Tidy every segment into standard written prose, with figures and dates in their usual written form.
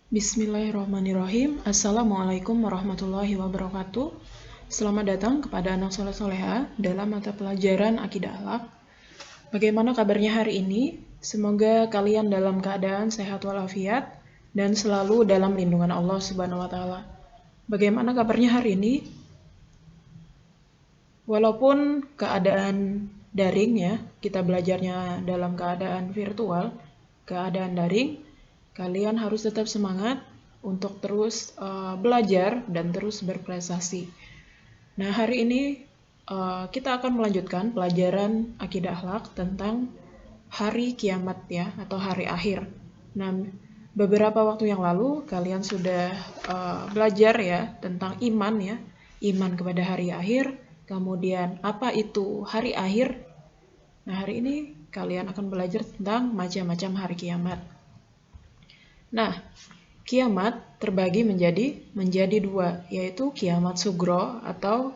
Bismillahirrahmanirrahim. Assalamualaikum warahmatullahi wabarakatuh. Selamat datang kepada anak soleh soleha dalam mata pelajaran Akidah Akhlak. Bagaimana kabarnya hari ini? Semoga kalian dalam keadaan sehat walafiat dan selalu dalam lindungan Allah Subhanahu wa taala. Bagaimana kabarnya hari ini? Walaupun keadaan daring ya, kita belajarnya dalam keadaan virtual, keadaan daring, kalian harus tetap semangat untuk terus belajar dan terus berprestasi. Nah, hari ini kita akan melanjutkan pelajaran Akidah Akhlak tentang hari kiamat ya, atau hari akhir. Nah, beberapa waktu yang lalu kalian sudah belajar ya tentang iman ya, iman kepada hari akhir, kemudian apa itu hari akhir. Nah, hari ini kalian akan belajar tentang macam-macam hari kiamat. Nah, kiamat terbagi menjadi dua, yaitu kiamat sugro atau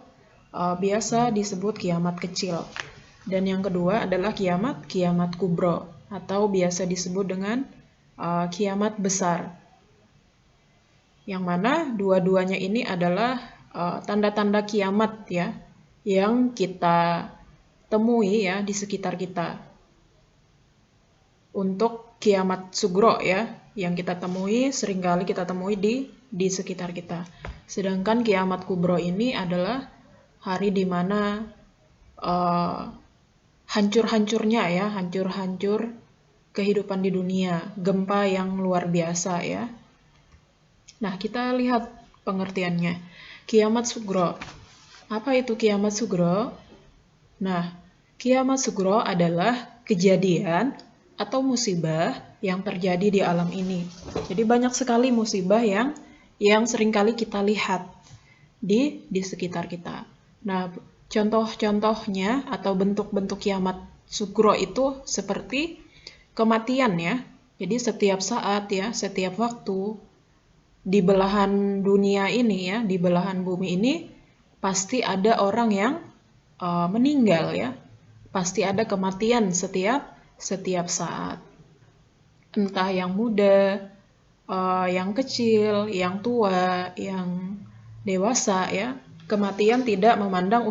biasa disebut kiamat kecil. Dan yang kedua adalah kiamat kubro atau biasa disebut dengan kiamat besar. Yang mana dua-duanya ini adalah tanda-tanda kiamat ya, yang kita temui ya di sekitar kita. Untuk kiamat sugro ya, yang kita temui, seringkali kita temui di sekitar kita. Sedangkan kiamat kubro ini adalah hari di mana hancur-hancurnya ya, hancur-hancur kehidupan di dunia, gempa yang luar biasa ya. Nah, kita lihat pengertiannya. Kiamat sugro. Apa itu kiamat sugro? Nah, kiamat sugro adalah kejadian atau musibah yang terjadi di alam ini. Jadi banyak sekali musibah yang seringkali kita lihat di sekitar kita. Nah, contoh-contohnya atau bentuk-bentuk kiamat sugro itu seperti kematian ya. Jadi setiap saat ya, setiap waktu di belahan dunia ini ya, di belahan bumi ini pasti ada orang yang meninggal ya. Pasti ada kematian setiap saat. Entah yang muda, yang kecil, yang tua, yang dewasa ya. Kematian tidak memandang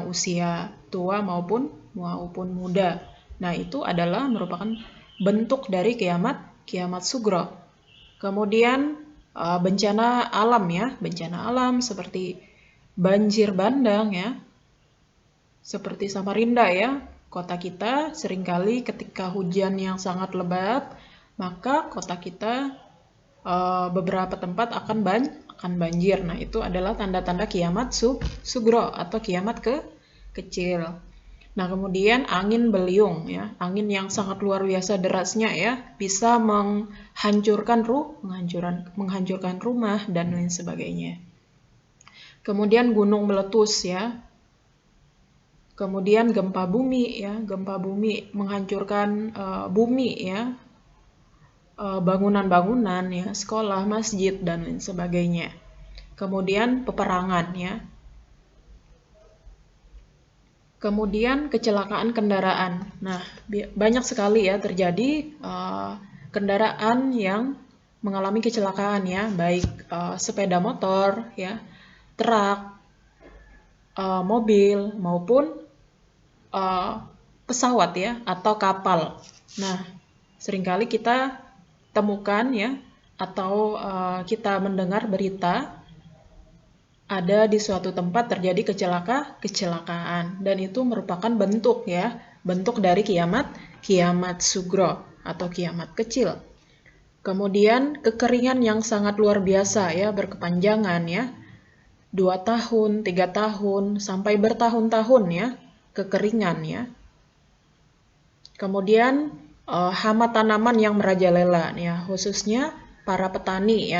usia tua maupun muda. Nah, itu adalah merupakan bentuk dari kiamat sugro. Kemudian bencana alam ya, bencana alam seperti banjir bandang ya. Seperti Samarinda ya, kota kita seringkali ketika hujan yang sangat lebat, maka kota kita beberapa tempat akan banjir. Nah, itu adalah tanda-tanda kiamat sugro atau kiamat kecil. Nah, kemudian angin beliung ya, angin yang sangat luar biasa derasnya ya, bisa menghancurkan rumah dan lain sebagainya. Kemudian gunung meletus ya. Kemudian gempa bumi ya, gempa bumi menghancurkan bumi ya, bangunan-bangunan ya, sekolah, masjid dan lain sebagainya. Kemudian peperangan ya. Kemudian kecelakaan kendaraan. Nah, banyak sekali ya terjadi kendaraan yang mengalami kecelakaan ya, baik sepeda motor ya, truk, mobil maupun pesawat ya atau kapal. Nah, seringkali kita temukan ya atau kita mendengar berita ada di suatu tempat terjadi kecelakaan dan itu merupakan bentuk dari kiamat sugro atau kiamat kecil. Kemudian kekeringan yang sangat luar biasa ya, berkepanjangan ya, 2 tahun, 3 tahun sampai bertahun-tahun ya, kekeringan ya. Kemudian hama tanaman yang merajalela ya, khususnya para petani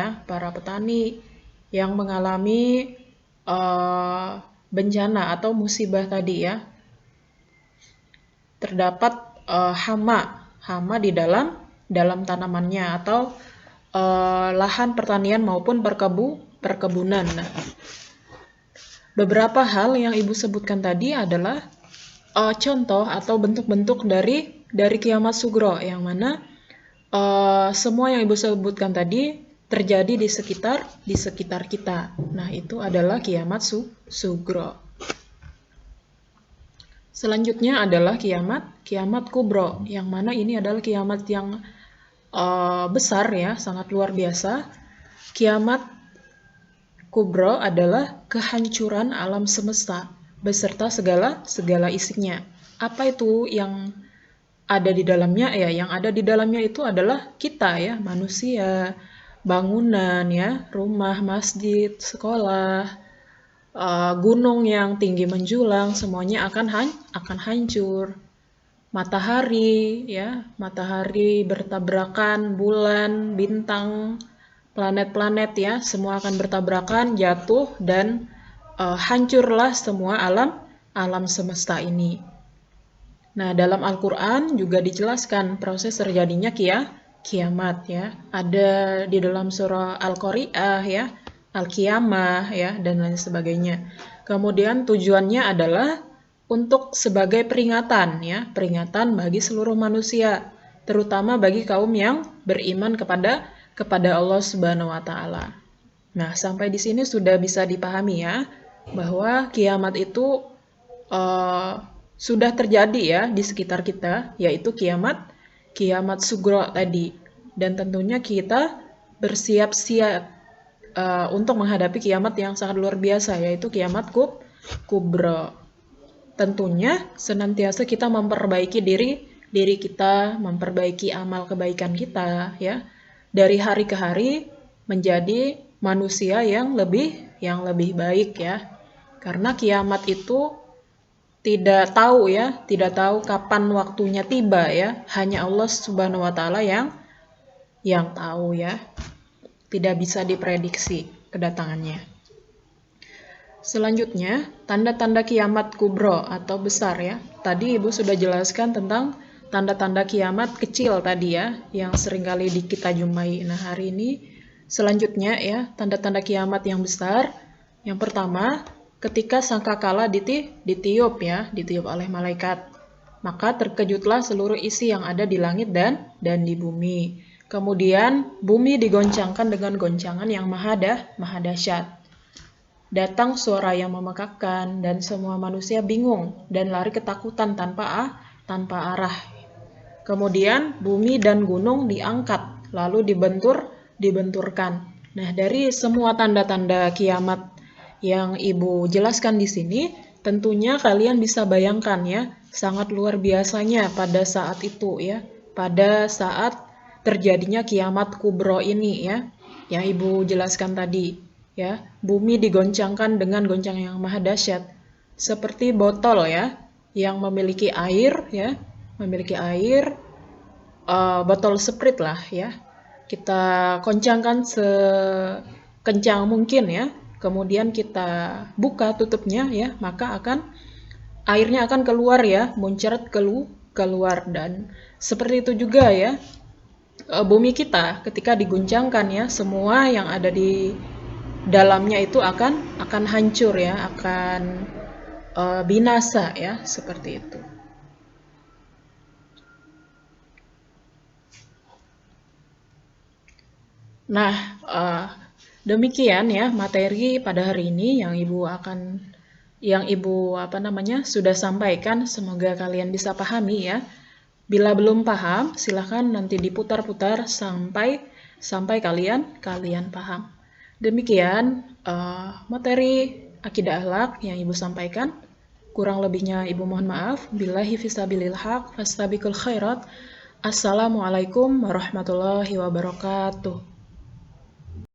yang mengalami bencana atau musibah tadi ya. Terdapat hama di dalam tanamannya atau lahan pertanian maupun perkebunan. Nah, beberapa hal yang Ibu sebutkan tadi adalah contoh atau bentuk-bentuk dari kiamat sugro yang mana semua yang Ibu sebutkan tadi terjadi di sekitar kita. Nah, itu adalah kiamat sugro. Selanjutnya adalah kiamat kubro, yang mana ini adalah kiamat yang besar ya, sangat luar biasa. Kiamat kubro adalah kehancuran alam semesta beserta segala isinya. Apa itu yang ada di dalamnya? Ya, yang ada di dalamnya itu adalah kita ya, manusia, bangunan ya, rumah, masjid, sekolah, gunung yang tinggi menjulang, semuanya akan hancur. Matahari ya, matahari bertabrakan, bulan, bintang, planet-planet ya, semua akan bertabrakan, jatuh, dan hancurlah semua alam semesta ini. Nah, dalam Al-Quran juga dijelaskan proses terjadinya kiamat ya. Ada di dalam surah Al-Qari'ah ya, Al-Qiyamah ya, dan lain sebagainya. Kemudian tujuannya adalah untuk sebagai peringatan ya, peringatan bagi seluruh manusia, terutama bagi kaum yang beriman kepada Allah Subhanahu wa taala. Nah, sampai di sini sudah bisa dipahami ya, bahwa kiamat itu sudah terjadi ya di sekitar kita, yaitu kiamat sugro tadi. Dan tentunya kita bersiap-siap untuk menghadapi kiamat yang sangat luar biasa, yaitu kiamat kubro. Tentunya senantiasa kita memperbaiki diri kita, memperbaiki amal kebaikan kita ya, dari hari ke hari menjadi manusia yang lebih baik ya. Karena kiamat itu tidak tahu kapan waktunya tiba ya. Hanya Allah Subhanahu wa taala yang tahu ya. Tidak bisa diprediksi kedatangannya. Selanjutnya, tanda-tanda kiamat kubro atau besar ya. Tadi Ibu sudah jelaskan tentang tanda-tanda kiamat kecil tadi ya, yang seringkali kita jumpai. Nah, hari ini selanjutnya ya, tanda-tanda kiamat yang besar. Yang pertama, ketika sangkakala ditiup oleh malaikat, maka terkejutlah seluruh isi yang ada di langit dan di bumi. Kemudian bumi digoncangkan dengan goncangan yang maha dahsyat. Datang suara yang memekakkan dan semua manusia bingung dan lari ketakutan tanpa arah. Kemudian bumi dan gunung diangkat lalu dibenturkan. Nah, dari semua tanda-tanda kiamat yang Ibu jelaskan di sini, tentunya kalian bisa bayangkan ya, sangat luar biasanya pada saat itu ya, pada saat terjadinya kiamat kubro ini ya, yang Ibu jelaskan tadi ya. Bumi digoncangkan dengan goncangan yang maha dahsyat, seperti botol ya, yang memiliki air ya, botol Sprite lah ya. Kita goncangkan sekencang mungkin ya. Kemudian kita buka tutupnya ya, maka airnya akan keluar ya, muncrat keluar. Dan seperti itu juga ya, bumi kita ketika diguncangkan ya, semua yang ada di dalamnya itu akan hancur ya, akan binasa ya, seperti itu. Nah, demikian ya materi pada hari ini yang Ibu sudah sampaikan. Semoga kalian bisa pahami ya. Bila belum paham, silahkan nanti diputar-putar sampai kalian paham. Demikian materi akidah akhlak yang Ibu sampaikan. Kurang lebihnya Ibu mohon maaf. Billahi fisabilil haq fastabiqul khairat. Assalamualaikum warahmatullahi wabarakatuh.